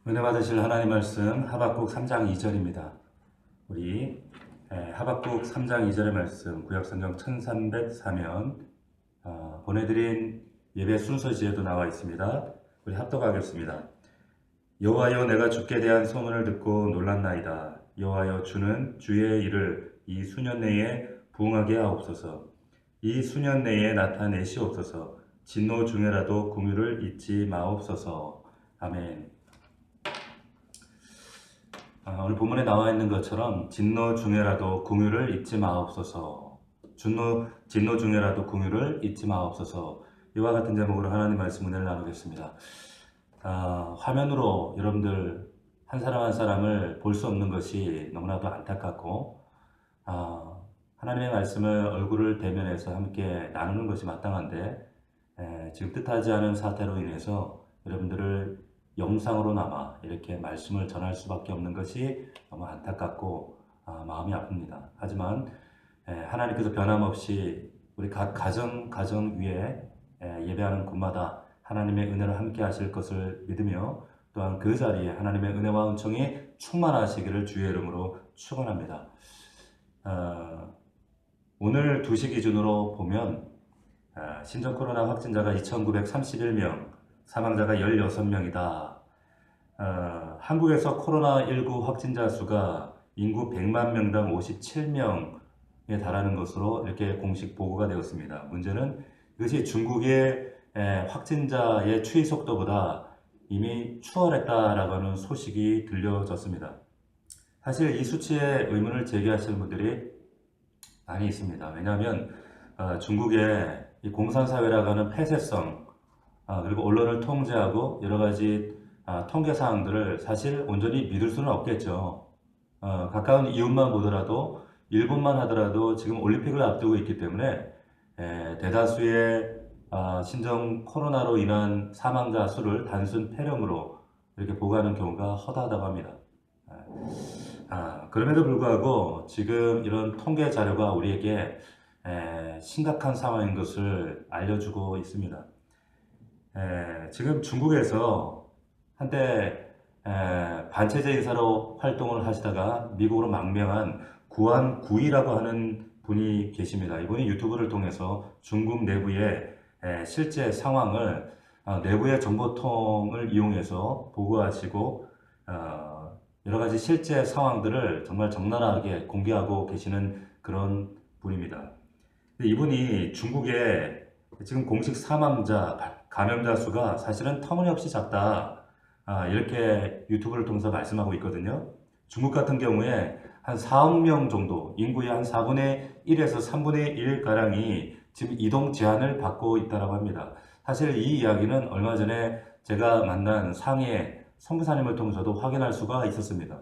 은혜 받으실 하나님 말씀 하박국 3장 2절입니다. 우리 하박국 3장 2절의 말씀 구약성경 1304면 보내드린 예배 순서지에도 나와 있습니다. 우리 합독하겠습니다. 여호와여, 내가 주께 대한 소문을 듣고 놀랐나이다. 여호와여, 주는 주의 일을 이 수년 내에 부응하게 하옵소서. 이 수년 내에 나타내시옵소서. 진노 중에라도 긍휼을 잊지 마옵소서. 아멘. 오늘 본문에 나와 있는 것처럼 진노 중에라도 긍휼을 잊지 마옵소서. 진노 중에라도 긍휼을 잊지 마옵소서. 이와 같은 제목으로 하나님 말씀 은혜를 나누겠습니다. 화면으로 여러분들 한 사람 한 사람을 볼 수 없는 것이 너무나도 안타깝고 하나님의 말씀을 얼굴을 대면해서 함께 나누는 것이 마땅한데 지금 뜻하지 않은 사태로 인해서 여러분들을 영상으로나마 이렇게 말씀을 전할 수밖에 없는 것이 너무 안타깝고 마음이 아픕니다. 하지만 하나님께서 변함없이 우리 각 가정 위에 예배하는 곳마다 하나님의 은혜를 함께 하실 것을 믿으며 또한 그 자리에 하나님의 은혜와 은총이 충만하시기를 주의 이름으로 축원합니다. 오늘 2시 기준으로 보면 신종 코로나 확진자가 2,931명, 사망자가 16명이다. 한국에서 코로나19 확진자 수가 인구 100만 명당 57명에 달하는 것으로 이렇게 공식 보고가 되었습니다. 문제는 이것이 중국의 확진자의 추이 속도보다 이미 추월했다라고 하는 소식이 들려졌습니다. 사실 이 수치에 의문을 제기하시는 분들이 많이 있습니다. 왜냐하면 중국의 이 공산사회라고 하는 폐쇄성, 그리고 언론을 통제하고 여러 가지 통계 사항들을 사실 온전히 믿을 수는 없겠죠. 가까운 이웃만 보더라도 일본만 하더라도 지금 올림픽을 앞두고 있기 때문에 대다수의 신종 코로나로 인한 사망자 수를 단순 폐렴으로 이렇게 보고하는 경우가 허다하다고 합니다. 그럼에도 불구하고 지금 이런 통계 자료가 우리에게 심각한 상황인 것을 알려주고 있습니다. 지금 중국에서 한때 반체제 인사로 활동을 하시다가 미국으로 망명한 구한구이라고 하는 분이 계십니다. 이분이 유튜브를 통해서 중국 내부의 실제 상황을 내부의 정보통을 이용해서 보고하시고 여러 가지 실제 상황들을 정말 적나라하게 공개하고 계시는 그런 분입니다. 이분이 중국의 지금 공식 사망자, 감염자 수가 사실은 터무니없이 작다. 이렇게 유튜브를 통해서 말씀하고 있거든요. 중국 같은 경우에 한 4억 명 정도, 인구의 한 4분의 1에서 3분의 1가량이 지금 이동 제한을 받고 있다고 합니다. 사실 이 이야기는 얼마 전에 제가 만난 상해 선교사님을 통해서도 확인할 수가 있었습니다.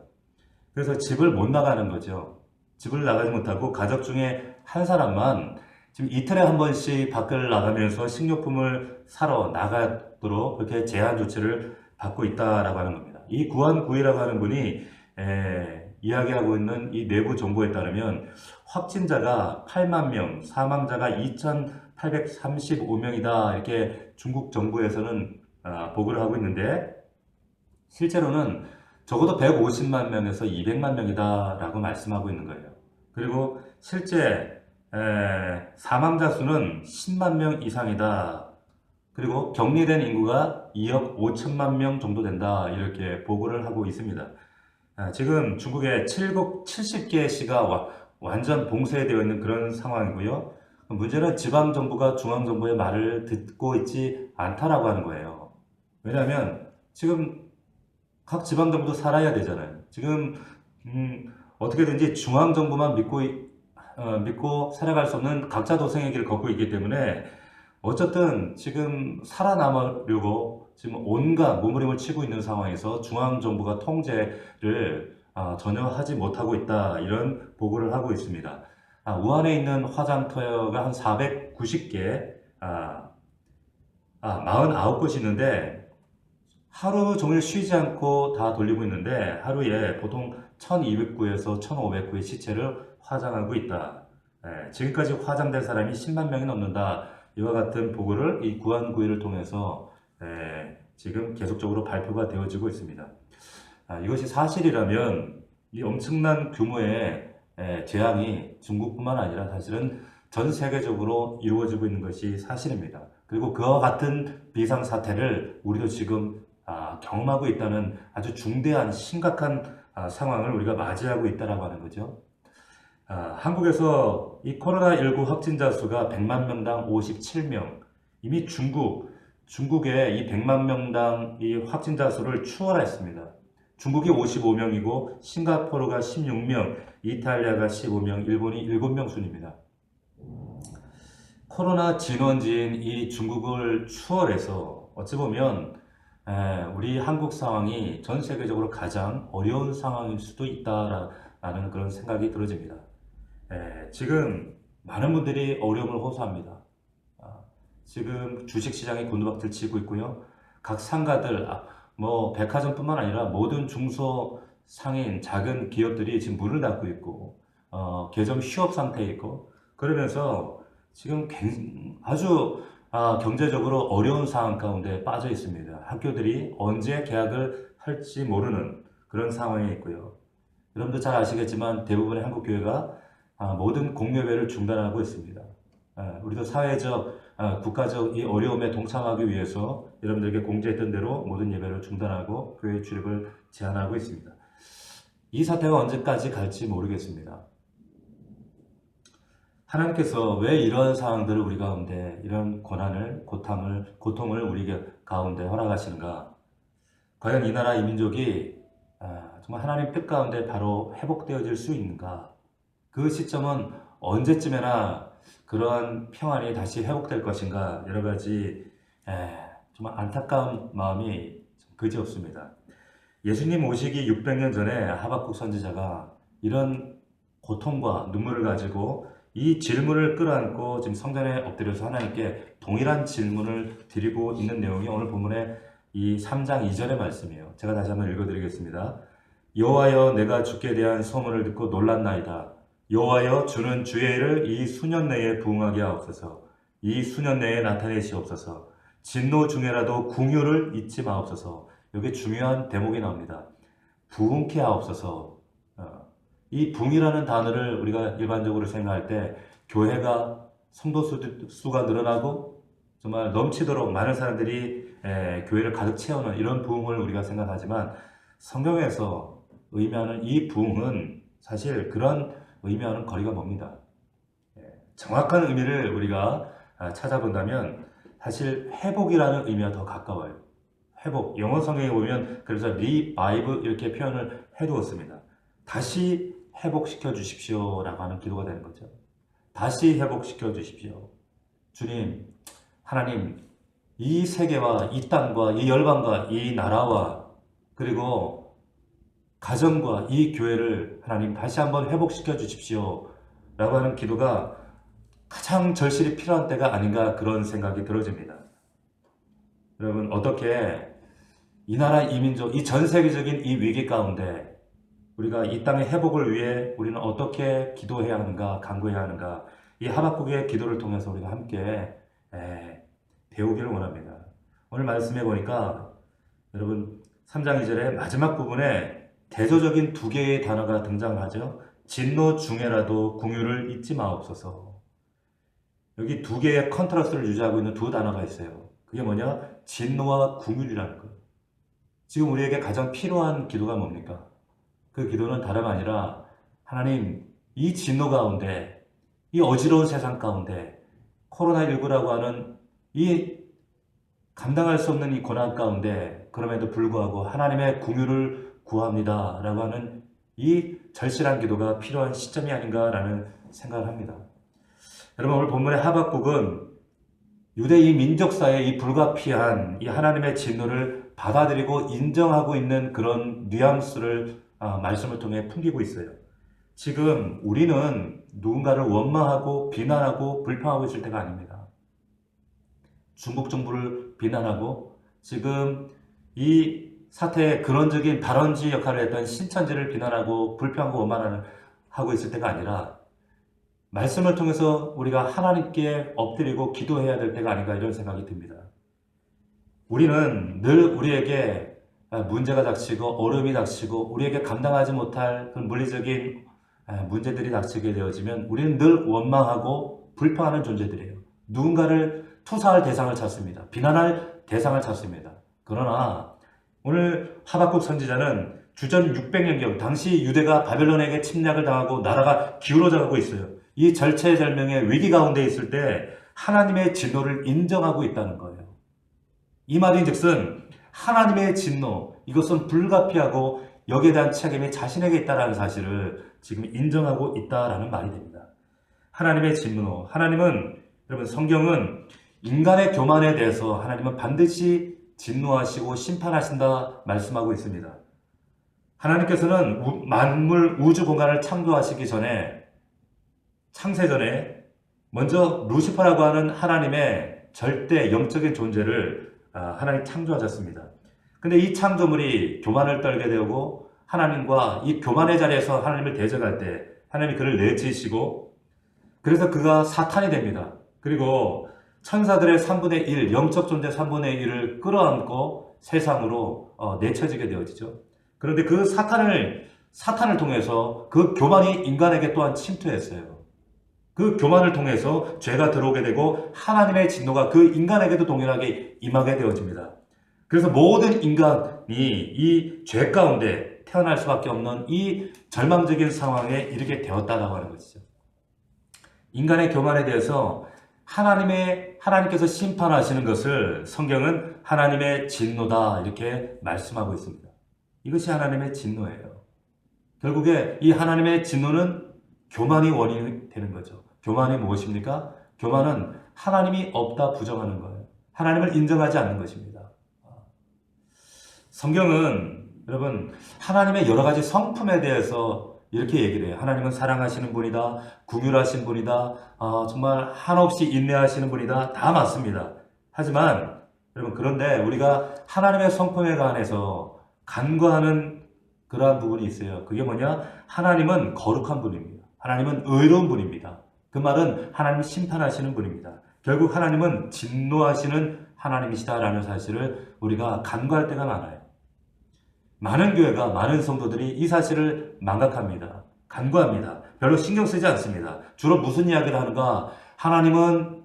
그래서 집을 못 나가는 거죠. 집을 나가지 못하고 가족 중에 한 사람만 지금 이틀에 한 번씩 밖을 나가면서 식료품을 사러 나가도록 그렇게 제한 조치를 받고 있다라고 하는 겁니다. 이 구한구이라고 하는 분이 이야기하고 있는 이 내부 정보에 따르면 확진자가 8만 명, 사망자가 2,835명이다 이렇게 중국 정부에서는 보고를 하고 있는데 실제로는 적어도 150만 명에서 200만 명이다 라고 말씀하고 있는 거예요. 그리고 실제 사망자 수는 10만 명 이상이다. 그리고 격리된 인구가 2억 5천만 명 정도 된다. 이렇게 보고를 하고 있습니다. 지금 중국의 70개 시가 완전 봉쇄되어 있는 그런 상황이고요. 문제는 지방정부가 중앙정부의 말을 듣고 있지 않다라고 하는 거예요. 왜냐하면 지금 각 지방정부도 살아야 되잖아요. 지금 어떻게든지 중앙정부만 믿고 살아갈 수 없는 각자 도생의 길을 걷고 있기 때문에 어쨌든 지금 살아남으려고 지금 온갖 몸부림을 치고 있는 상황에서 중앙정부가 통제를 전혀 하지 못하고 있다 이런 보고를 하고 있습니다. 우한에 있는 화장터가 한 490개, 49곳이 있는데 하루 종일 쉬지 않고 다 돌리고 있는데 하루에 보통 1200구에서 1500구의 시체를 화장하고 있다. 지금까지 화장된 사람이 10만 명이 넘는다. 이와 같은 보고를 이 구한구이를 통해서 지금 계속적으로 발표가 되어지고 있습니다. 이것이 사실이라면 이 엄청난 규모의 재앙이 중국뿐만 아니라 사실은 전 세계적으로 이루어지고 있는 것이 사실입니다. 그리고 그와 같은 비상사태를 우리도 지금 경험하고 있다는 아주 중대한 심각한 상황을 우리가 맞이하고 있다라고 하는 거죠. 한국에서 이 코로나19 확진자 수가 100만 명당 57명. 이미 중국의 이 100만 명당 이 확진자 수를 추월했습니다. 중국이 55명이고 싱가포르가 16명, 이탈리아가 15명, 일본이 7명 순입니다. 코로나 진원지인 이 중국을 추월해서 어찌 보면 우리 한국 상황이 전 세계적으로 가장 어려운 상황일 수도 있다라는 그런 생각이 들어집니다. 지금 많은 분들이 어려움을 호소합니다. 지금 주식시장이 곤두박질 치고 있고요. 각 상가들, 뭐 백화점뿐만 아니라 모든 중소상인 작은 기업들이 지금 문을 닫고 있고 개점 휴업 상태에 있고 그러면서 지금 아주 경제적으로 어려운 상황 가운데 빠져 있습니다. 학교들이 언제 개학을 할지 모르는 그런 상황에 있고요. 여러분도 잘 아시겠지만 대부분의 한국 교회가 모든 공예배를 중단하고 있습니다. 우리도 사회적, 국가적 이 어려움에 동참하기 위해서 여러분들에게 공지했던 대로 모든 예배를 중단하고 교회 출입을 제한하고 있습니다. 이 사태가 언제까지 갈지 모르겠습니다. 하나님께서 왜 이런 상황들을 우리 가운데, 이런 고난을, 고통을 우리 가운데 허락하시는가? 과연 이 나라 이 민족이 정말 하나님 뜻 가운데 바로 회복되어질 수 있는가? 그 시점은 언제쯤에나 그러한 평안이 다시 회복될 것인가? 여러 가지 정말 안타까운 마음이 그지없습니다. 예수님 오시기 600년 전에 하박국 선지자가 이런 고통과 눈물을 가지고 이 질문을 끌어안고 지금 성전에 엎드려서 하나님께 동일한 질문을 드리고 있는 내용이 오늘 본문의 이 3장 2절의 말씀이에요. 제가 다시 한번 읽어드리겠습니다. 여호와여 내가 주께 대한 소문을 듣고 놀랐나이다. 여호와여 주는 주의 일을 이 수년 내에 부응하게 하옵소서. 이 수년 내에 나타내시옵소서. 진노 중에라도 궁유를 잊지 마옵소서. 여기 중요한 대목이 나옵니다. 부응케 하옵소서. 이 부응이라는 단어를 우리가 일반적으로 생각할 때 교회가 성도 수가 늘어나고 정말 넘치도록 많은 사람들이 교회를 가득 채우는 이런 부응을 우리가 생각하지만 성경에서 의미하는 이 부응은 사실 그런 의미하는 거리가 멉니다. 정확한 의미를 우리가 찾아본다면 사실 회복이라는 의미가 더 가까워요. 회복, 영어 성경에 보면 그래서 리바이브 이렇게 표현을 해두었습니다. 다시 회복시켜 주십시오 라고 하는 기도가 되는 거죠. 다시 회복시켜 주십시오. 주님, 하나님, 이 세계와 이 땅과 이 열방과 이 나라와 그리고 가정과 이 교회를 하나님 다시 한번 회복시켜 주십시오 라고 하는 기도가 가장 절실히 필요한 때가 아닌가 그런 생각이 들어집니다. 여러분 어떻게 이 나라 이 민족 이 전 세계적인 이 위기 가운데 우리가 이 땅의 회복을 위해 우리는 어떻게 기도해야 하는가 간구해야 하는가 이 하박국의 기도를 통해서 우리가 함께 배우기를 원합니다. 오늘 말씀해 보니까 여러분 3장 2절의 마지막 부분에 대조적인 두 개의 단어가 등장하죠. 진노 중에라도 궁유를 잊지 마옵소서. 여기 두 개의 컨트라스트를 유지하고 있는 두 단어가 있어요. 그게 뭐냐? 진노와 궁유라는 거예요. 지금 우리에게 가장 필요한 기도가 뭡니까? 그 기도는 다름 아니라 하나님 이 진노 가운데 이 어지러운 세상 가운데 코로나19라고 하는 이 감당할 수 없는 이 고난 가운데 그럼에도 불구하고 하나님의 궁유를 구합니다 라고 하는 이 절실한 기도가 필요한 시점이 아닌가라는 생각을 합니다. 여러분 오늘 본문의 하박국은 유대인 민족사의 이 불가피한 이 하나님의 진노를 받아들이고 인정하고 있는 그런 뉘앙스를 말씀을 통해 풍기고 있어요. 지금 우리는 누군가를 원망하고 비난하고 불평하고 있을 때가 아닙니다. 중국 정부를 비난하고 지금 이 사태의 근원적인 발원지 역할을 했던 신천지를 비난하고 불평하고 원망하고 있을 때가 아니라 말씀을 통해서 우리가 하나님께 엎드리고 기도해야 될 때가 아닌가 이런 생각이 듭니다. 우리는 늘 우리에게 문제가 닥치고 어려움이 닥치고 우리에게 감당하지 못할 그런 물리적인 문제들이 닥치게 되어지면 우리는 늘 원망하고 불평하는 존재들이에요. 누군가를 투사할 대상을 찾습니다. 비난할 대상을 찾습니다. 그러나 오늘 하박국 선지자는 주전 600년경 당시 유대가 바벨론에게 침략을 당하고 나라가 기울어져 가고 있어요. 이 절체절명의 위기 가운데 있을 때 하나님의 진노를 인정하고 있다는 거예요. 이 말인즉슨 하나님의 진노, 이것은 불가피하고 여기에 대한 책임이 자신에게 있다는 사실을 지금 인정하고 있다라는 말이 됩니다. 하나님의 진노, 하나님은 여러분 성경은 인간의 교만에 대해서 하나님은 반드시 진노하시고 심판하신다 말씀하고 있습니다. 하나님께서는 만물 우주 공간을 창조하시기 전에 창세 전에 먼저 루시퍼라고 하는 하나님의 절대 영적인 존재를 하나님 창조하셨습니다. 근데 이 창조물이 교만을 떨게 되고 하나님과 이 교만의 자리에서 하나님을 대적할 때 하나님이 그를 내치시고 그래서 그가 사탄이 됩니다. 그리고 천사들의 3분의 1, 영적 존재 3분의 1을 끌어안고 세상으로 내쳐지게 되어지죠. 그런데 그 사탄을 통해서 그 교만이 인간에게 또한 침투했어요. 그 교만을 통해서 죄가 들어오게 되고 하나님의 진노가 그 인간에게도 동일하게 임하게 되어집니다. 그래서 모든 인간이 이 죄 가운데 태어날 수밖에 없는 이 절망적인 상황에 이르게 되었다라고 하는 것이죠. 인간의 교만에 대해서 하나님께서 심판하시는 것을 성경은 하나님의 진노다 이렇게 말씀하고 있습니다. 이것이 하나님의 진노예요. 결국에 이 하나님의 진노는 교만이 원인이 되는 거죠. 교만이 무엇입니까? 교만은 하나님이 없다 부정하는 거예요. 하나님을 인정하지 않는 것입니다. 성경은 여러분 하나님의 여러 가지 성품에 대해서 이렇게 얘기를 해요. 하나님은 사랑하시는 분이다. 긍휼하신 분이다. 정말 한없이 인내하시는 분이다. 다 맞습니다. 하지만 여러분 그런데 우리가 하나님의 성품에 관해서 간과하는 그러한 부분이 있어요. 그게 뭐냐? 하나님은 거룩한 분입니다. 하나님은 의로운 분입니다. 그 말은 하나님 심판하시는 분입니다. 결국 하나님은 진노하시는 하나님이시다라는 사실을 우리가 간과할 때가 많아요. 많은 교회가 많은 성도들이 이 사실을 망각합니다. 간과합니다. 별로 신경 쓰지 않습니다. 주로 무슨 이야기를 하는가? 하나님은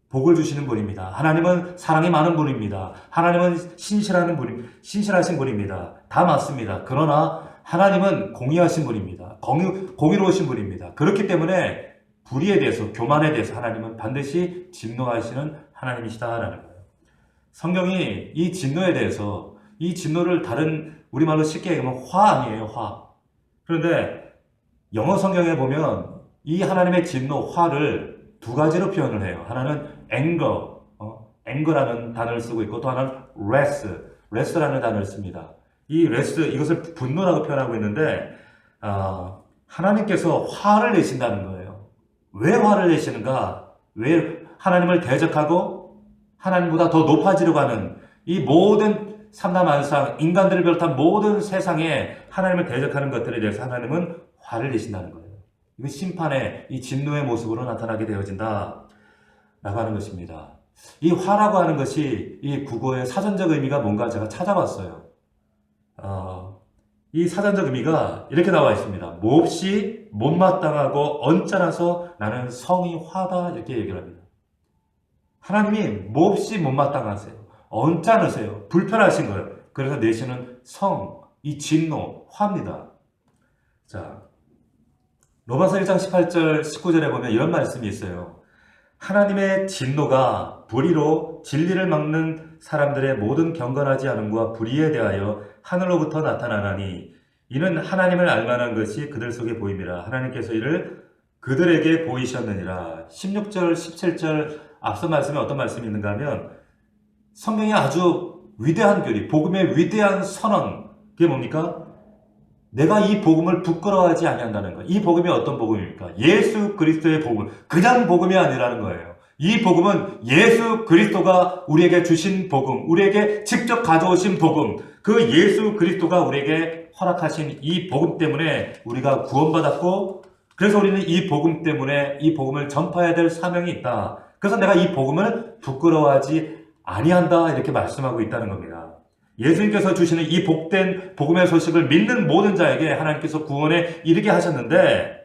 복을 주시는 분입니다. 하나님은 사랑이 많은 분입니다. 하나님은 신실하신 분입니다. 다 맞습니다. 그러나 하나님은 공의하신 분입니다. 공의로우신 분입니다. 그렇기 때문에 불의에 대해서, 교만에 대해서 하나님은 반드시 진노하시는 하나님이시다라는 거예요. 성경이 이 진노에 대해서 이 진노를 다른 우리말로 쉽게 얘기하면 화 아니에요, 화. 그런데 영어 성경에 보면 이 하나님의 진노, 화를 두 가지로 표현을 해요. 하나는 anger라는 단어를 쓰고 있고 또 하나는 wrath라는 단어를 씁니다. 이 이것을 분노라고 표현하고 있는데 하나님께서 화를 내신다는 거예요. 왜 화를 내시는가? 왜 하나님을 대적하고 하나님보다 더 높아지려고 하는 이 모든 삼라만상 인간들을 비롯한 모든 세상에 하나님을 대적하는 것들에 대해서 하나님은 화를 내신다는 거예요. 이거 심판의 이 진노의 모습으로 나타나게 되어진다 라고 하는 것입니다. 이 화라고 하는 것이 이 국어의 사전적 의미가 뭔가 제가 찾아봤어요. 이 사전적 의미가 이렇게 나와 있습니다. 몹시 못마땅하고 언짢아서 나는 성이 화다 이렇게 얘기를 합니다. 하나님이 몹시 못마땅하세요. 언짢으세요. 불편하신 거예요. 그래서 내시는 이 진노, 화입니다. 자, 로마서 1장 18절, 19절에 보면 이런 말씀이 있어요. 하나님의 진노가 불의로 진리를 막는 사람들의 모든 경건하지 않음과 불의에 대하여 하늘로부터 나타나나니 이는 하나님을 알만한 것이 그들 속에 보임이라. 하나님께서 이를 그들에게 보이셨느니라. 16절, 17절 앞서 말씀에 어떤 말씀이 있는가 하면 성경의 아주 위대한 교리, 복음의 위대한 선언, 그게 뭡니까? 내가 이 복음을 부끄러워하지 아니한다는 거예요. 이 복음이 어떤 복음입니까? 예수 그리스도의 복음, 그냥 복음이 아니라는 거예요. 이 복음은 예수 그리스도가 우리에게 주신 복음, 우리에게 직접 가져오신 복음, 그 예수 그리스도가 우리에게 허락하신 이 복음 때문에 우리가 구원받았고, 그래서 우리는 이 복음 때문에 이 복음을 전파해야 될 사명이 있다. 그래서 내가 이 복음을 부끄러워하지 아니한다 이렇게 말씀하고 있다는 겁니다. 예수님께서 주시는 이 복된 복음의 소식을 믿는 모든 자에게 하나님께서 구원에 이르게 하셨는데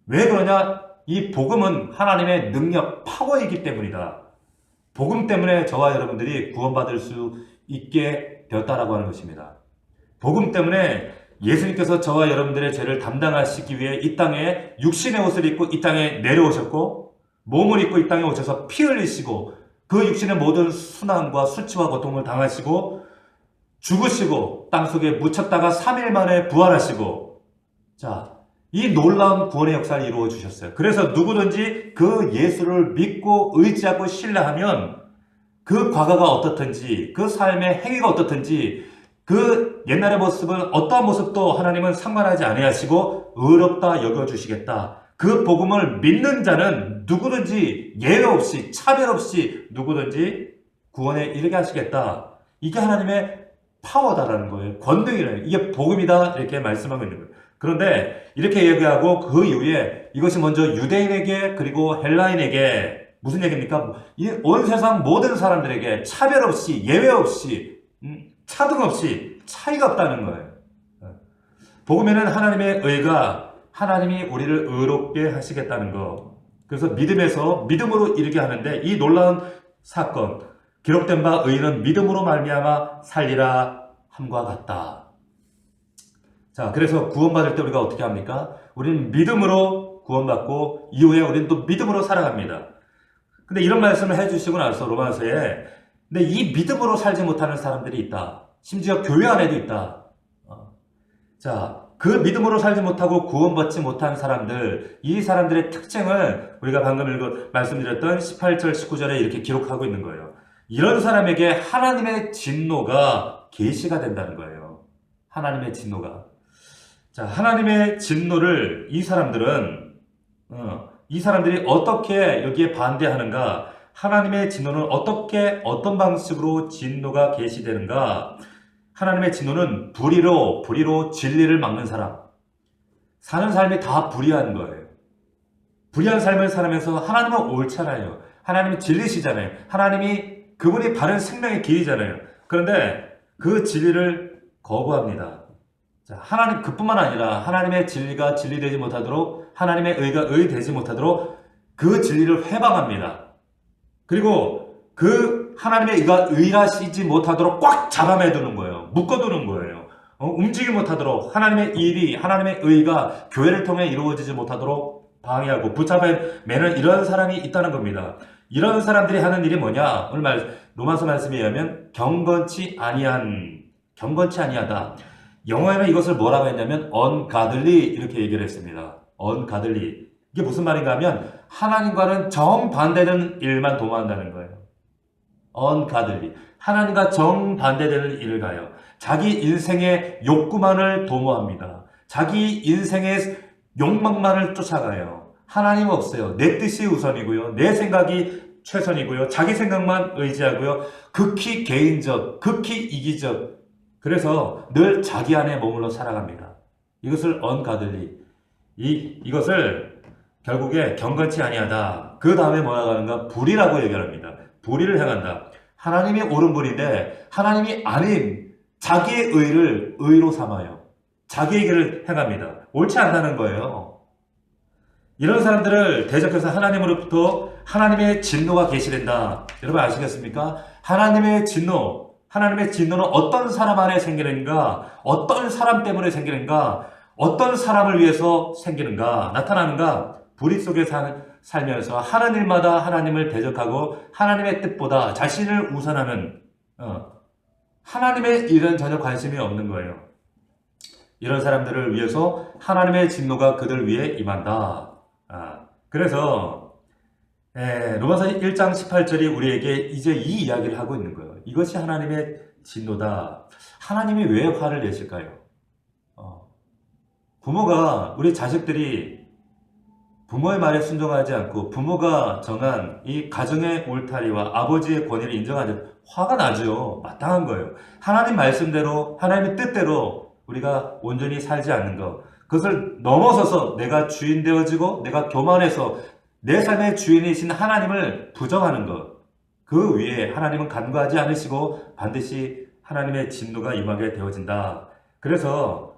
왜 그러냐? 이 복음은 하나님의 능력, 파워이기 때문이다. 복음 때문에 저와 여러분들이 구원받을 수 있게 되었다라고 하는 것입니다. 복음 때문에 예수님께서 저와 여러분들의 죄를 담당하시기 위해 이 땅에 육신의 옷을 입고 이 땅에 내려오셨고 몸을 입고 이 땅에 오셔서 피 흘리시고 그 육신의 모든 순환과 수치와 고통을 당하시고 죽으시고 땅속에 묻혔다가 3일 만에 부활하시고 자, 이 놀라운 구원의 역사를 이루어 주셨어요. 그래서 누구든지 그 예수를 믿고 의지하고 신뢰하면 그 과거가 어떻든지 그 삶의 행위가 어떻든지 그 옛날의 모습은 어떠한 모습도 하나님은 상관하지 아니하시고 의롭다 여겨주시겠다. 그 복음을 믿는 자는 누구든지 예외 없이 차별 없이 누구든지 구원에 이르게 하시겠다. 이게 하나님의 파워다라는 거예요. 권능이라는 거예요. 이게 복음이다 이렇게 말씀하고 있는 거예요. 그런데 이렇게 얘기하고 그 이후에 이것이 먼저 유대인에게 그리고 헬라인에게 무슨 얘기입니까? 이 온 세상 모든 사람들에게 차별 없이 예외 없이 차등 없이 차이가 없다는 거예요. 복음에는 하나님의 의가 하나님이 우리를 의롭게 하시겠다는 거. 그래서 믿음에서 믿음으로 이르게 하는데 이 놀라운 사건 기록된 바 의인은 믿음으로 말미암아 살리라 함과 같다. 자, 그래서 구원받을 때 우리가 어떻게 합니까? 우리는 믿음으로 구원받고 이후에 우리는 또 믿음으로 살아갑니다. 근데 이런 말씀을 해주시고 나서 로마서에 근데 이 믿음으로 살지 못하는 사람들이 있다. 심지어 교회 안에도 있다. 자, 그 믿음으로 살지 못하고 구원받지 못한 사람들, 이 사람들의 특징을 우리가 방금 말씀드렸던 18절, 19절에 이렇게 기록하고 있는 거예요. 이런 사람에게 하나님의 진노가 계시가 된다는 거예요. 하나님의 진노가. 자, 하나님의 진노를 이 사람들이 어떻게 여기에 반대하는가? 하나님의 진노는 어떤 방식으로 진노가 계시되는가? 하나님의 진노는 불의로 진리를 막는 사람. 사는 삶이 다 불의한 거예요. 불의한 삶을 살면서 하나님은 옳잖아요. 하나님은 진리시잖아요. 하나님이 그분이 바른 생명의 길이잖아요. 그런데 그 진리를 거부합니다. 자, 하나님 그뿐만 아니라 하나님의 진리가 진리되지 못하도록 하나님의 의가 의되지 못하도록 그 진리를 회방합니다. 그리고 그 하나님의 의가 의하시지 못하도록 꽉 잡아매두는 거예요. 묶어두는 거예요. 움직이지 못하도록 하나님의 일이 하나님의 의가 교회를 통해 이루어지지 못하도록 방해하고 붙잡아매는 이런 사람이 있다는 겁니다. 이런 사람들이 하는 일이 뭐냐? 오늘 로마서 말씀에 의하면 경건치 아니하다. 영어에는 이것을 뭐라고 했냐면 ungodly 이렇게 얘기를 했습니다. ungodly. 이게 무슨 말인가 하면 하나님과는 정반대되는 일만 도모한다는 거예요. ungodly. 하나님과 정반대되는 일을 가요. 자기 인생의 욕구만을 도모합니다. 자기 인생의 욕망만을 쫓아가요. 하나님 없어요. 내 뜻이 우선이고요. 내 생각이 최선이고요. 자기 생각만 의지하고요. 극히 개인적, 극히 이기적. 그래서 늘 자기 안에 머물러 살아갑니다. 이것을 ungodly. 이것을 결국에 경건치 아니하다. 그 다음에 뭐라고 하는가? 불의라고 얘기합니다. 불의를 행한다. 하나님이 옳은 분인데 하나님이 아닌 자기의 의를 의로 삼아요. 자기의 길을 행합니다. 옳지 않다는 거예요. 이런 사람들을 대적해서 하나님으로부터 하나님의 진노가 계시된다. 여러분 아시겠습니까? 하나님의 진노는 어떤 사람 안에 생기는가? 어떤 사람 때문에 생기는가? 어떤 사람을 위해서 생기는가? 나타나는가? 불의 속에 살면서 하는 일마다 하나님을 대적하고 하나님의 뜻보다 자신을 우선하는 하나님의 일은 전혀 관심이 없는 거예요. 이런 사람들을 위해서 하나님의 진노가 그들 위에 임한다. 그래서 로마서 1장 18절이 우리에게 이제 이 이야기를 하고 있는 거예요. 이것이 하나님의 진노다. 하나님이 왜 화를 내실까요? 부모가 우리 자식들이 부모의 말에 순종하지 않고 부모가 정한 이 가정의 울타리와 아버지의 권위를 인정하지 화가 나죠. 마땅한 거예요. 하나님 말씀대로 하나님의 뜻대로 우리가 온전히 살지 않는 것, 그것을 넘어서서 내가 주인 되어지고 내가 교만해서 내 삶의 주인이신 하나님을 부정하는 것, 그 위에 하나님은 간과하지 않으시고 반드시 하나님의 진노가 임하게 되어진다. 그래서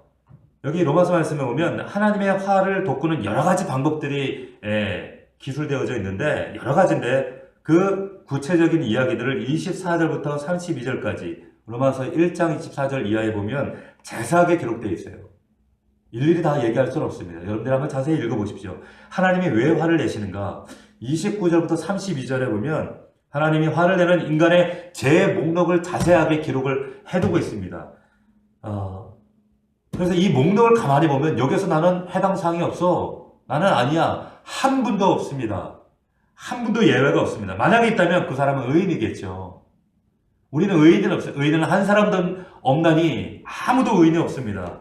여기 로마서 말씀에 보면 하나님의 화를 돋구는 여러 가지 방법들이 기술되어져 있는데 여러 가지인데 그 구체적인 이야기들을 24절부터 32절까지 로마서 1장 24절 이하에 보면 자세하게 기록되어 있어요. 일일이 다 얘기할 수는 없습니다. 여러분들 한번 자세히 읽어보십시오. 하나님이 왜 화를 내시는가? 29절부터 32절에 보면 하나님이 화를 내는 인간의 죄 목록을 자세하게 기록을 해두고 있습니다. 그래서 이 목록을 가만히 보면 여기서 나는 해당 사항이 없어. 나는 아니야. 한 분도 없습니다. 한 분도 예외가 없습니다. 만약에 있다면 그 사람은 의인이겠죠. 우리는 의인은 없어요. 의인은 한 사람도 없나니 아무도 의인이 없습니다.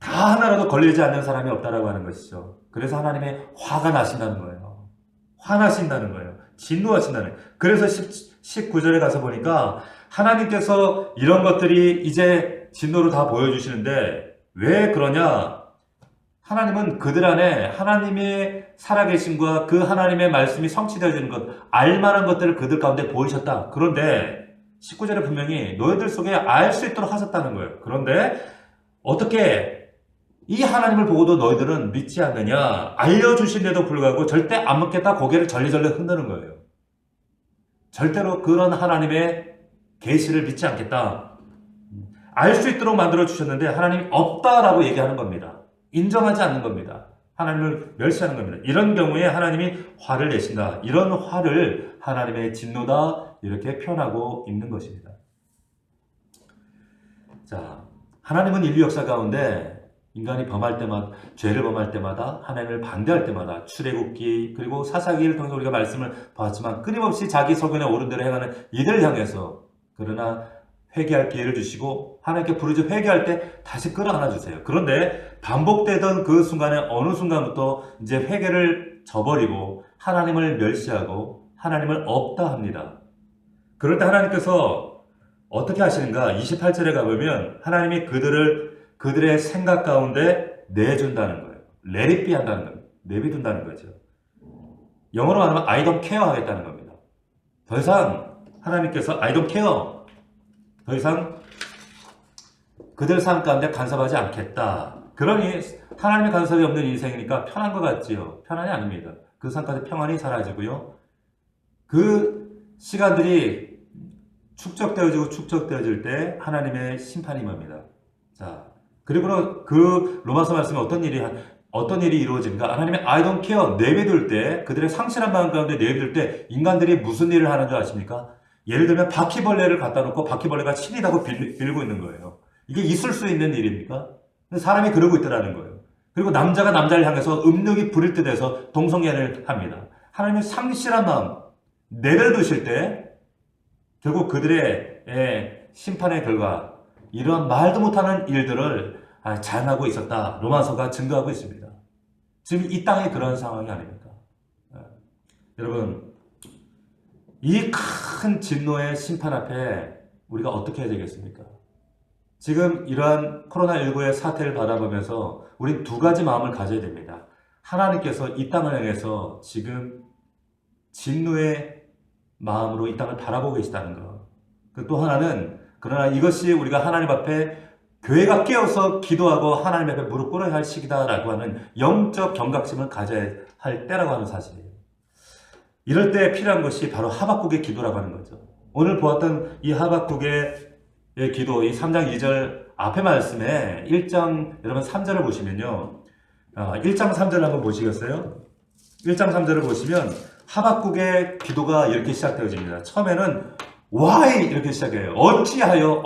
다 하나라도 걸리지 않는 사람이 없다라고 하는 것이죠. 그래서 하나님의 화가 나신다는 거예요. 화나신다는 거예요. 진노하신다는 거예요. 그래서 19절에 가서 보니까 하나님께서 이런 것들이 이제 진노로 다 보여주시는데 왜 그러냐? 하나님은 그들 안에 하나님의 살아계심과 그 하나님의 말씀이 성취되어지는 것, 알만한 것들을 그들 가운데 보이셨다. 그런데 19절에 분명히 너희들 속에 알 수 있도록 하셨다는 거예요. 그런데 어떻게 이 하나님을 보고도 너희들은 믿지 않느냐? 알려주신데도 불구하고 절대 안 믿겠다 고개를 절레절레 흔드는 거예요. 절대로 그런 하나님의 계시를 믿지 않겠다. 알 수 있도록 만들어 주셨는데 하나님이 없다라고 얘기하는 겁니다. 인정하지 않는 겁니다. 하나님을 멸시하는 겁니다. 이런 경우에 하나님이 화를 내신다. 이런 화를 하나님의 진노다 이렇게 표현하고 있는 것입니다. 자, 하나님은 인류 역사 가운데 인간이 범할 때마다, 죄를 범할 때마다, 하나님을 반대할 때마다 출애굽기 그리고 사사기를 통해서 우리가 말씀을 봤지만 끊임없이 자기 소견에 옳은 대로 행하는 이들을 향해서 그러나 회개할 기회를 주시고 하나님께 부르짖어 회개할 때 다시 끌어안아 주세요. 그런데 반복되던 그 순간에 어느 순간부터 이제 회개를 저버리고 하나님을 멸시하고 하나님을 없다 합니다. 그럴 때 하나님께서 어떻게 하시는가? 28절에 가보면 하나님이 그들의 생각 가운데 내준다는 거예요. let it be 한다는 겁니다. 내비둔다는 거죠. 영어로 말하면 I don't care 하겠다는 겁니다. 더 이상 하나님께서 I don't care 더 이상 그들 삶 가운데 간섭하지 않겠다. 그러니 하나님의 간섭이 없는 인생이니까 편한 것 같지요. 편안이 아닙니다. 그 삶 가운데 평안이 사라지고요. 그 시간들이 축적되어질 때 하나님의 심판이 임합니다. 자, 그리고 그 로마서 말씀에 어떤 일이 이루어진가? 하나님의 I don't care 내비둘 때 그들의 상실한 마음 가운데 내비둘 때 인간들이 무슨 일을 하는 줄 아십니까? 예를 들면 바퀴벌레를 갖다 놓고 바퀴벌레가 치리다고 빌고 있는 거예요. 이게 있을 수 있는 일입니까? 사람이 그러고 있더라는 거예요. 그리고 남자가 남자를 향해서 음력이 부릴 듯 해서 동성애를 합니다. 하나님의 상실한 마음 내려두실 때 결국 그들의 심판의 결과 이런 말도 못하는 일들을 자행하고 있었다. 로마서가 증거하고 있습니다. 지금 이 땅에 그런 상황이 아닙니까? 여러분 이 큰 진노의 심판 앞에 우리가 어떻게 해야 되겠습니까? 지금 이러한 코로나19의 사태를 바라보면서 우린 두 가지 마음을 가져야 됩니다. 하나님께서 이 땅을 향해서 지금 진노의 마음으로 이 땅을 바라보고 계시다는 것. 또 하나는 그러나 이것이 우리가 하나님 앞에 교회가 깨어서 기도하고 하나님 앞에 무릎 꿇어야 할 시기다라고 하는 영적 경각심을 가져야 할 때라고 하는 사실이에요. 이럴 때 필요한 것이 바로 하박국의 기도라고 하는 거죠. 오늘 보았던 이 하박국의 기도, 이 3장 2절 앞에 말씀에 1장 여러분 3절을 보시면요. 1장 3절을 한번 보시겠어요? 1장 3절을 보시면 하박국의 기도가 이렇게 시작되어집니다. 처음에는 Why? 이렇게 시작해요. 어찌하여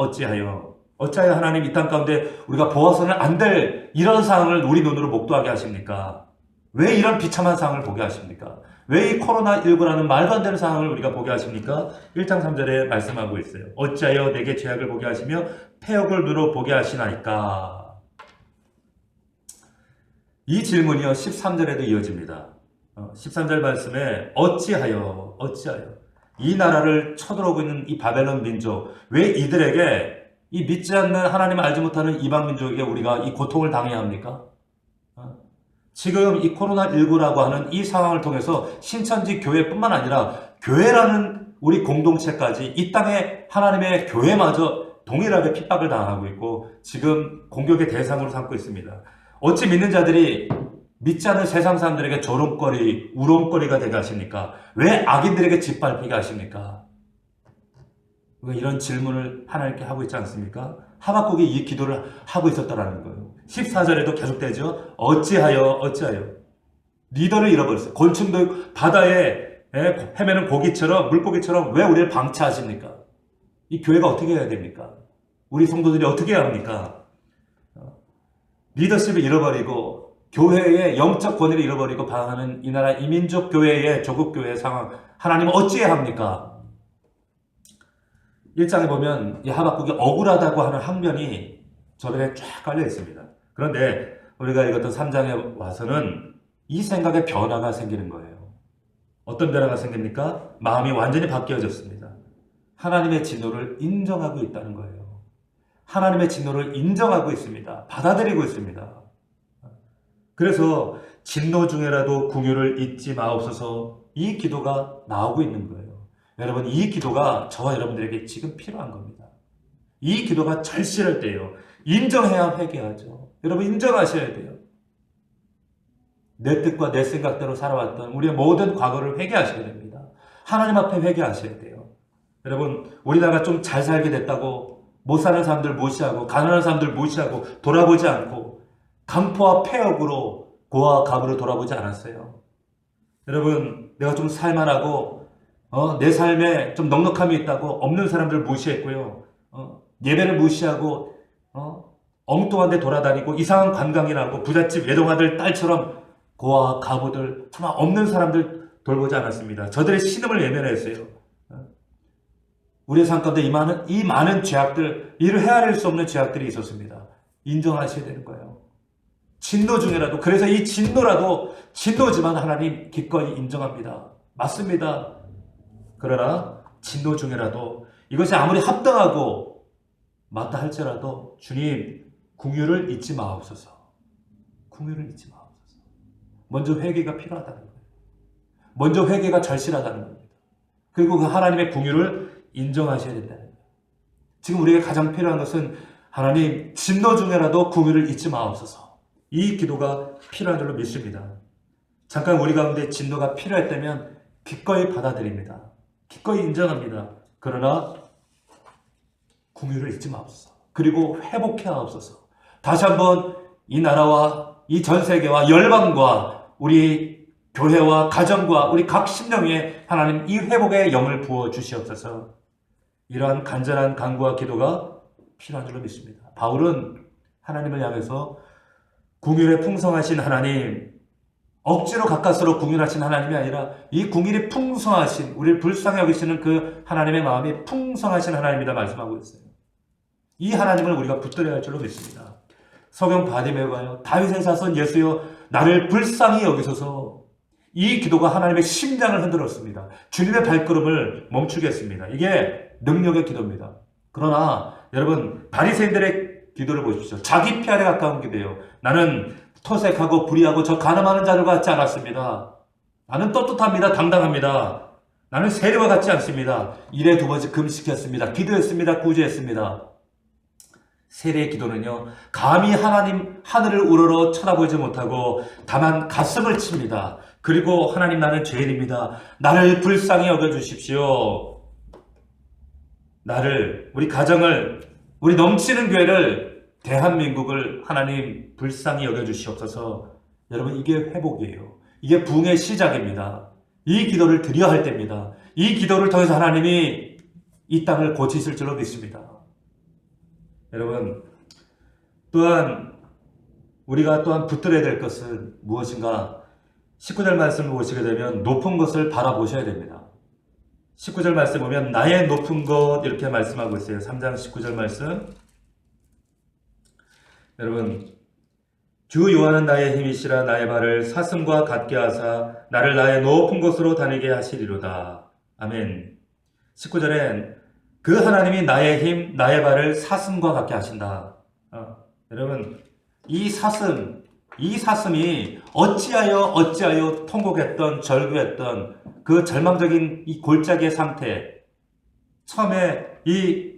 하나님 이 땅 가운데 우리가 보아서는 안 될 이런 상황을 우리 눈으로 목도하게 하십니까? 왜 이런 비참한 상황을 보게 하십니까? 왜 이 코로나19라는 말도 안 되는 상황을 우리가 보게 하십니까? 1장 3절에 말씀하고 있어요. 어찌하여 내게 죄악을 보게 하시며 패역을 누러 보게 하시나이까? 이 질문이요 13절에도 이어집니다. 13절 말씀에 어찌하여 이 나라를 쳐들어오고 있는 이 바벨론 민족 왜 이들에게 이 믿지 않는 하나님을 알지 못하는 이방 민족에게 우리가 이 고통을 당해야 합니까? 지금 이 코로나19라고 하는 이 상황을 통해서 신천지 교회뿐만 아니라 교회라는 우리 공동체까지 이 땅에 하나님의 교회마저 동일하게 핍박을 당하고 있고 지금 공격의 대상으로 삼고 있습니다. 어찌 믿는 자들이 믿지 않는 세상 사람들에게 조롱거리, 우롱거리가 되게 하십니까? 왜 악인들에게 짓밟히게 하십니까? 이런 질문을 하나님께 하고 있지 않습니까? 하박국이 이 기도를 하고 있었다라는 거예요. 14절에도 계속되죠. 어찌하여 리더를 잃어버렸어요. 곤충도 바다에 헤매는 고기처럼 물고기처럼 왜 우리를 방치하십니까? 이 교회가 어떻게 해야 됩니까? 우리 성도들이 어떻게 해야 합니까? 리더십을 잃어버리고 교회의 영적 권위를 잃어버리고 방하는 이 나라 이민족 교회의 조국 교회의 상황, 하나님은 어찌해야 합니까? 1장에 보면 이 하박국이 억울하다고 하는 항변이 저변에 쫙 깔려 있습니다. 그런데 우리가 읽었던 3장에 와서는 이 생각에 변화가 생기는 거예요. 어떤 변화가 생깁니까? 마음이 완전히 바뀌어졌습니다. 하나님의 진노를 인정하고 있다는 거예요. 하나님의 진노를 인정하고 있습니다. 받아들이고 있습니다. 그래서 진노 중에라도 긍휼을 잊지 마옵소서, 이 기도가 나오고 있는 거예요. 여러분, 이 기도가 저와 여러분들에게 지금 필요한 겁니다. 이 기도가 절실할 때예요. 인정해야 회개하죠. 여러분, 인정하셔야 돼요. 내 뜻과 내 생각대로 살아왔던 우리의 모든 과거를 회개하셔야 됩니다. 하나님 앞에 회개하셔야 돼요. 여러분, 우리나라가 좀 잘 살게 됐다고 못 사는 사람들 무시하고 가난한 사람들 무시하고 돌아보지 않고 강포와 폐역으로 고아 갑으로 돌아보지 않았어요. 여러분, 내가 좀 살만하고 내 삶에 좀 넉넉함이 있다고 없는 사람들 무시했고요. 예배를 무시하고 엉뚱한 데 돌아다니고 이상한 관광이라고 부잣집 외동아들 딸처럼 고아 가부들 정말 없는 사람들 돌보지 않았습니다. 저들의 신음을 외면했어요. 우리의 삶 가운데 이 많은 죄악들, 이를 헤아릴 수 없는 죄악들이 있었습니다. 인정하셔야 되는 거예요. 진노 중에라도, 그래서 이 진노라도 진노지만 하나님 기꺼이 인정합니다. 맞습니다. 그러나 진노 중에라도 이것이 아무리 합당하고 맞다 할지라도 주님, 긍휼을 잊지 마옵소서. 긍휼을 잊지 마옵소서. 먼저 회개가 필요하다는 거예요. 먼저 회개가 절실하다는 겁니다. 그리고 그 하나님의 긍휼을 인정하셔야 된다는 거예요. 지금 우리에게 가장 필요한 것은 하나님, 진노 중에라도 긍휼을 잊지 마옵소서. 이 기도가 필요한 줄로 믿습니다. 잠깐 우리 가운데 진노가 필요했다면 기꺼이 받아들입니다. 기꺼이 인정합니다. 그러나 긍휼을 잊지 마옵소서. 그리고 회복해 하옵소서. 다시 한번 이 나라와 이 전 세계와 열방과 우리 교회와 가정과 우리 각 심령에 하나님 이 회복의 영을 부어 주시옵소서. 이러한 간절한 간구와 기도가 필요한 줄로 믿습니다. 바울은 하나님을 향해서 긍휼에 풍성하신 하나님, 억지로 가까스로 긍휼하신 하나님이 아니라 이 긍휼이 풍성하신, 우리를 불쌍히 여기시는 그 하나님의 마음이 풍성하신 하나님이다 말씀하고 있어요. 이 하나님을 우리가 붙들어야 할 줄로 믿습니다. 성경 바디메오가요, 다윗의 자손 예수여 나를 불쌍히 여기소서. 이 기도가 하나님의 심장을 흔들었습니다. 주님의 발걸음을 멈추겠습니다. 이게 능력의 기도입니다. 그러나 여러분, 바리새인들의 기도를 보십시오. 자기 피할에 가까운 기도예요. 나는 토색하고 불의하고 저 가늠하는 자들 같지 않았습니다. 나는 떳떳합니다. 당당합니다. 나는 세리와 같지 않습니다. 일에 2번씩 금식했습니다. 기도했습니다. 구제했습니다. 세리의 기도는요, 감히 하나님 하늘을 우러러 쳐다보지 못하고 다만 가슴을 칩니다. 그리고 하나님, 나는 죄인입니다. 나를 불쌍히 여겨주십시오. 나를, 우리 가정을, 우리 넘치는 교회를, 대한민국을 하나님 불쌍히 여겨주시옵소서. 여러분, 이게 회복이에요. 이게 부흥의 시작입니다. 이 기도를 드려야 할 때입니다. 이 기도를 통해서 하나님이 이 땅을 고치실 줄로 믿습니다. 여러분, 또한 우리가 또한 붙들어야 될 것은 무엇인가? 19절 말씀을 보시게 되면 높은 것을 바라보셔야 됩니다. 19절 말씀 보면 나의 높은 것 이렇게 말씀하고 있어요. 3장 19절 말씀. 여러분, 주 여호와는 나의 힘이시라 나의 발을 사슴과 같게 하사 나를 나의 높은 곳으로 다니게 하시리로다. 아멘. 19절엔 그 하나님이 나의 힘, 나의 발을 사슴과 같게 하신다. 여러분, 이 사슴, 이 사슴이 어찌하여 통곡했던 절규했던 그 절망적인 이 골짜기의 상태, 처음에 이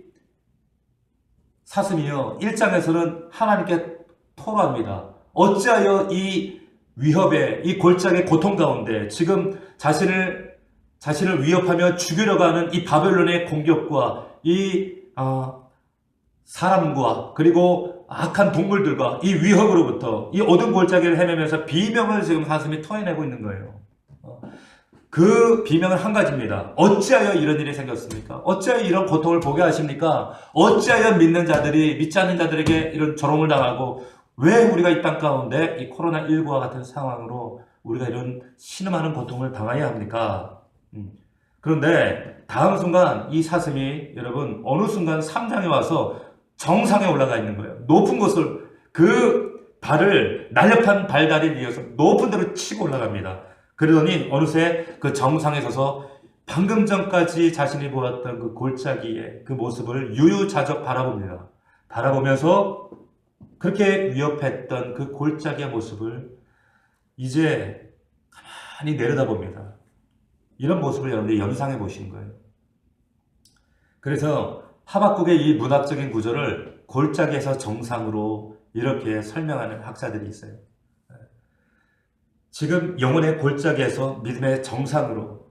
사슴이요 1장에서는 하나님께 토로합니다. 어찌하여 이 위협에, 이 골짜기의 고통 가운데 지금 자신을 위협하며 죽이려고 하는 이 바벨론의 공격과 이 사람과 그리고 악한 동물들과 이 위협으로부터 이 어두운 골짜기를 헤매면서 비명을 지금 사슴이 토해내고 있는 거예요. 그 비명은 한 가지입니다. 어찌하여 이런 일이 생겼습니까? 어찌하여 이런 고통을 보게 하십니까? 어찌하여 믿지 않는 자들에게 이런 조롱을 당하고 왜 우리가 이 땅 가운데 이 코로나19와 같은 상황으로 우리가 이런 신음하는 고통을 당해야 합니까? 그런데 다음 순간 이 사슴이 여러분 어느 순간 3장에 와서 정상에 올라가 있는 거예요. 높은 곳을 그 발을 날렵한 발다리를 이어서 높은 데로 치고 올라갑니다. 그러더니 어느새 그 정상에 서서 방금 전까지 자신이 보았던 그 골짜기의 그 모습을 유유자적 바라봅니다. 바라보면서 그렇게 위협했던 그 골짜기의 모습을 이제 가만히 내려다봅니다. 이런 모습을 여러분들이 연상해 보시는 거예요. 그래서 하박국의 이 문학적인 구조를 골짜기에서 정상으로 이렇게 설명하는 학자들이 있어요. 지금 영혼의 골짜기에서 믿음의 정상으로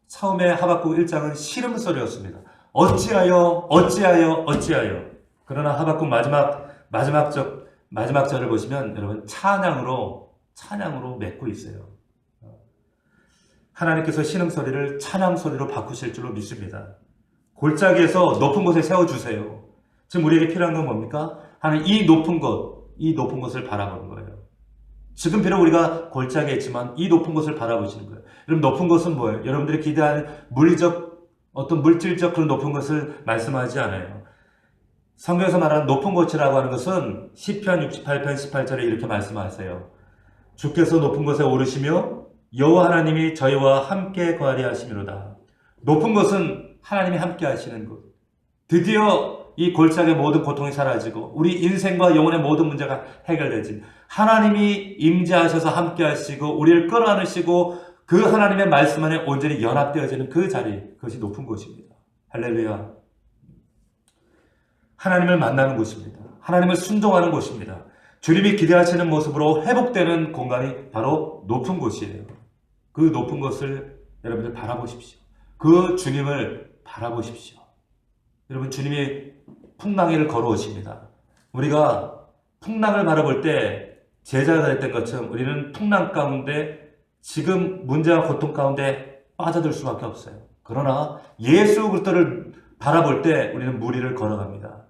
처음에 하박국 1장은 시름소리였습니다. 어찌하여. 그러나 하박국 마지막 절을 보시면 여러분 찬양으로 맺고 있어요. 하나님께서 신음소리를 찬양소리로 바꾸실 줄로 믿습니다. 골짜기에서 높은 곳에 세워주세요. 지금 우리에게 필요한 건 뭡니까? 하나님 이 높은 곳을 바라보는 거예요. 지금 비록 우리가 골짜기에 있지만 이 높은 곳을 바라보시는 거예요. 여러분 높은 곳은 뭐예요? 여러분들이 기대하는 물질적 그런 높은 것을 말씀하지 않아요. 성경에서 말하는 높은 곳이라고 하는 것은 시편 68편 18절에 이렇게 말씀하세요. 주께서 높은 곳에 오르시며 여호와 하나님이 저희와 함께 거하리 하시미로다. 높은 곳은 하나님이 함께 하시는 곳. 드디어 이 골짜기의 모든 고통이 사라지고 우리 인생과 영혼의 모든 문제가 해결되지. 하나님이 임재하셔서 함께 하시고 우리를 끌어안으시고 그 하나님의 말씀 안에 온전히 연합되어지는 그 자리, 그것이 높은 곳입니다. 할렐루야. 하나님을 만나는 곳입니다. 하나님을 순종하는 곳입니다. 주님이 기대하시는 모습으로 회복되는 공간이 바로 높은 곳이에요. 그 높은 곳을 여러분들 바라보십시오. 그 주님을 바라보십시오. 여러분 주님이 풍랑위를 걸어오십니다. 우리가 풍랑을 바라볼 때 제자가 됐던 것처럼 우리는 풍랑 가운데 지금 문제와 고통 가운데 빠져들 수밖에 없어요. 그러나 예수 그리스도를 바라볼 때 우리는 무리를 걸어갑니다.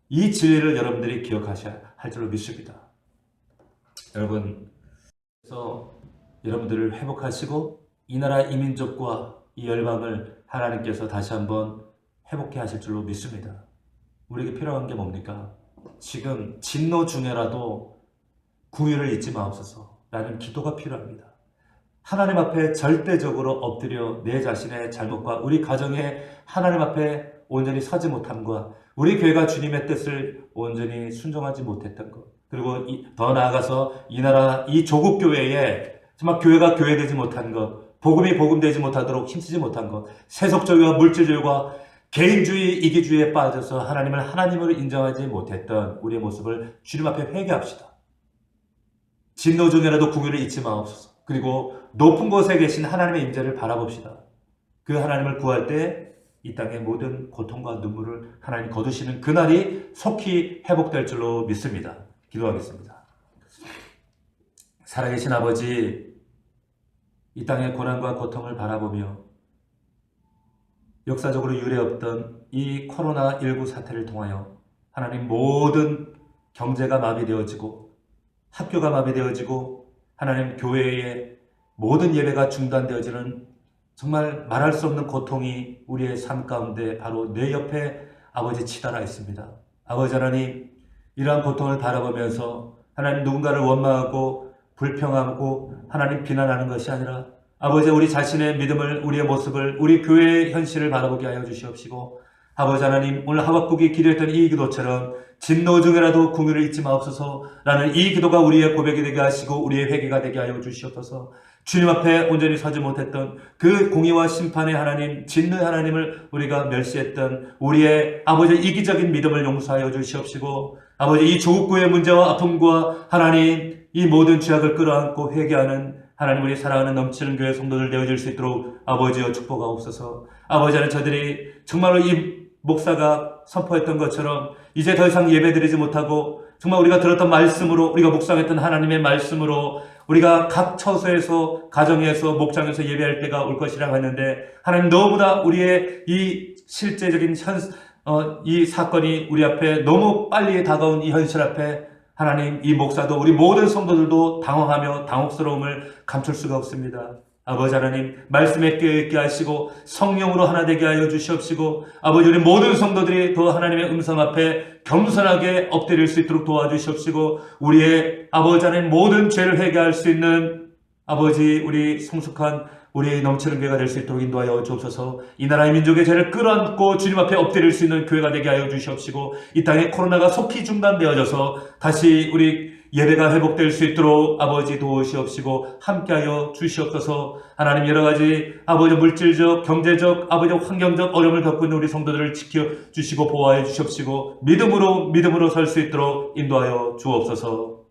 이 진리를 여러분들이 기억하셔야 할 줄로 믿습니다. 여러분, 그래서 여러분들을 회복하시고 이 나라 이민족과 이 열방을 하나님께서 다시 한번 회복해 하실 줄로 믿습니다. 우리에게 필요한 게 뭡니까? 지금 진노 중에라도 궁유를 잊지 마옵소서 라는 기도가 필요합니다. 하나님 앞에 절대적으로 엎드려 내 자신의 잘못과 우리 가정에 하나님 앞에 온전히 서지 못함과 우리 교회가 주님의 뜻을 온전히 순종하지 못했던 것, 그리고 더 나아가서 이 나라 이 조국 교회에 정말 교회가 교회되지 못한 것, 복음이 복음되지 못하도록 힘쓰지 못한 것, 세속주의와 물질주의와 개인주의, 이기주의에 빠져서 하나님을 하나님으로 인정하지 못했던 우리의 모습을 주님 앞에 회개합시다. 진노 중에라도 궁유를 잊지 마옵소서. 그리고 높은 곳에 계신 하나님의 임재를 바라봅시다. 그 하나님을 구할 때 이 땅의 모든 고통과 눈물을 하나님 거두시는 그날이 속히 회복될 줄로 믿습니다. 기도하겠습니다. 살아계신 아버지, 이 땅의 고난과 고통을 바라보며 역사적으로 유례없던 이 코로나19 사태를 통하여 하나님 모든 경제가 마비되어지고 학교가 마비되어지고 하나님 교회의 모든 예배가 중단되어지는 정말 말할 수 없는 고통이 우리의 삶 가운데 바로 내 옆에 아버지 치달아 있습니다. 아버지 하나님, 이러한 고통을 바라보면서 하나님 누군가를 원망하고 불평하고 하나님 비난하는 것이 아니라 아버지 우리 자신의 믿음을, 우리의 모습을, 우리 교회의 현실을 바라보게 하여 주시옵시고 아버지 하나님, 오늘 하박국이 기도했던 이 기도처럼 진노 중에라도 궁유를 잊지 마옵소서라는 이 기도가 우리의 고백이 되게 하시고 우리의 회개가 되게 하여 주시옵소서. 주님 앞에 온전히 서지 못했던 그 공의와 심판의 하나님, 진노의 하나님을 우리가 멸시했던 우리의 아버지 이기적인 믿음을 용서하여 주시옵시고, 아버지 이 조국구의 문제와 아픔과 하나님 이 모든 죄악을 끌어안고 회개하는 하나님, 우리 사랑하는 넘치는 교회 성도들 되어질 수 있도록 아버지여 축복하옵소서. 아버지는 저들이 정말로 이 목사가 선포했던 것처럼 이제 더 이상 예배드리지 못하고 정말 우리가 들었던 말씀으로, 우리가 묵상했던 하나님의 말씀으로 우리가 각 처소에서, 가정에서, 목장에서 예배할 때가 올 것이라고 했는데, 하나님 너무나 우리의 이 실제적인 이 사건이 우리 앞에 너무 빨리 다가온 이 현실 앞에 하나님, 이 목사도 우리 모든 성도들도 당황하며 당혹스러움을 감출 수가 없습니다. 아버지 하나님, 말씀에 깨어있게 하시고 성령으로 하나 되게 하여 주시옵시고, 아버지 우리 모든 성도들이 더 하나님의 음성 앞에 겸손하게 엎드릴 수 있도록 도와주시옵시고, 우리의 아버지 하나님 모든 죄를 회개할 수 있는 아버지 우리 성숙한 우리의 넘치는 교회가 될 수 있도록 인도하여 주옵소서. 이 나라의 민족의 죄를 끌어안고 주님 앞에 엎드릴 수 있는 교회가 되게 하여 주시옵시고, 이 땅에 코로나가 속히 중단되어져서 다시 우리 예배가 회복될 수 있도록 아버지 도우시옵시고 함께하여 주시옵소서. 하나님, 여러가지 아버지 물질적, 경제적, 아버지 환경적 어려움을 겪고 있는 우리 성도들을 지켜주시고 보호하여 주시옵시고 믿음으로 설 수 있도록 인도하여 주옵소서.